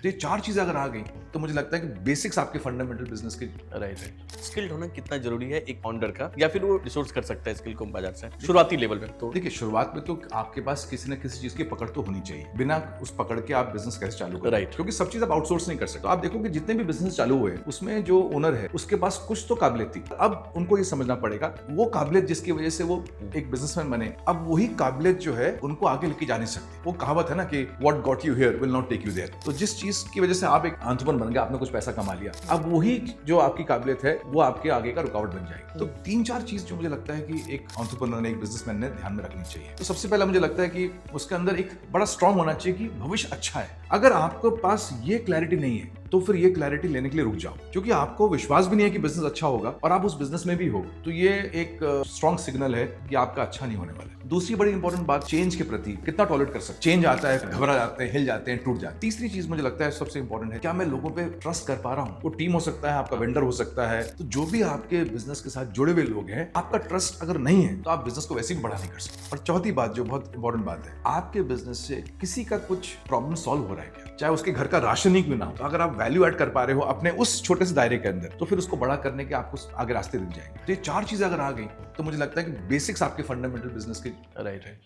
तो ये चार चीजें अगर आ गई तो मुझे लगता है कि बेसिक्स आपके फंडामेंटल बिजनेस के राइट राइट। स्किल्ड होना कितना जरूरी है एक फाउंडर का, या फिर वो रिसोर्स कर सकता है स्किल को बाजार से शुरुआती लेवल पे? तो देखिए, शुरुआत में तो आपके पास किसी न किसी चीज की पकड़ तो होनी चाहिए। बिना उस पकड़ के आप बिजनेस कैसे चालू करें? Right. क्योंकि सब चीज आप आउटसोर्स नहीं कर सकते। तो आप देखो कि जितने भी बिजनेस चालू हुए उसमें जो ओनर है उसके पास कुछ तो काबिलियत थी। अब उनको ये समझना पड़ेगा वो काबिलियत जिसकी वजह से वो एक बिजनेसमैन बने, अब वही काबिलियत जो है उनको आगे लेके जा नहीं सकती। वो कहावत है ना कि what got you here will not take you there. तो जिस चीज की वजह से आप एक एंटरप्रेन्योर बन गए, आपने कुछ पैसा कमा लिया, अब वही जो आपकी काबिलियत है वो आपके आगे का रुकावट बन जाएगी। तो तीन चार चीज जो मुझे लगता है कि एक एंटरप्रेन्योर ने, एक बिजनेसमैन ने ध्यान में रखनी चाहिए। तो सबसे पहला मुझे लगता है कि उसके अंदर एक बड़ा स्ट्रांग होना चाहिए कि भविष्य अच्छा है। अगर आपके पास ये क्लैरिटी नहीं है तो फिर ये क्लैरिटी लेने के लिए रुक जाओ, क्योंकि आपको विश्वास भी नहीं है कि बिजनेस अच्छा होगा और आप उस बिजनेस में भी हो, तो ये एक स्ट्रांग सिग्नल है कि आपका अच्छा नहीं होने वाला है। दूसरी बड़ी इंपॉर्टेंट बात, चेंज के प्रति कितना टॉलरेट कर सकते। चेंज आता है, घबरा जाते हैं, हिल जाते हैं, टूट जाते हैं। तीसरी चीज मुझे लगता है सबसे इंपॉर्टेंट है, क्या मैं लोगों पे ट्रस्ट कर पा रहा हूँ? वो टीम हो सकता है, आपका वेंडर हो सकता है, तो जो भी आपके बिजनेस के साथ जुड़े हुए लोग हैं, आपका ट्रस्ट अगर नहीं है तो आप बिजनेस को वैसे भी बड़ा नहीं कर सकते। और चौथी बात जो बहुत इंपॉर्टेंट बात है, आपके बिजनेस से किसी का कुछ प्रॉब्लम सॉल्व हो रहा है क्या? चाहे उसके घर का राशन ही क्यों ना हो, तो अगर आप वैल्यू ऐड कर पा रहे हो अपने उस छोटे से दायरे के अंदर, तो फिर उसको बड़ा करने के आपको आगे रास्ते दिख जाएंगे। तो ये चार चीजें अगर आ गई तो मुझे लगता है कि बेसिक्स आपके फंडामेंटल बिजनेस के राइट राइट।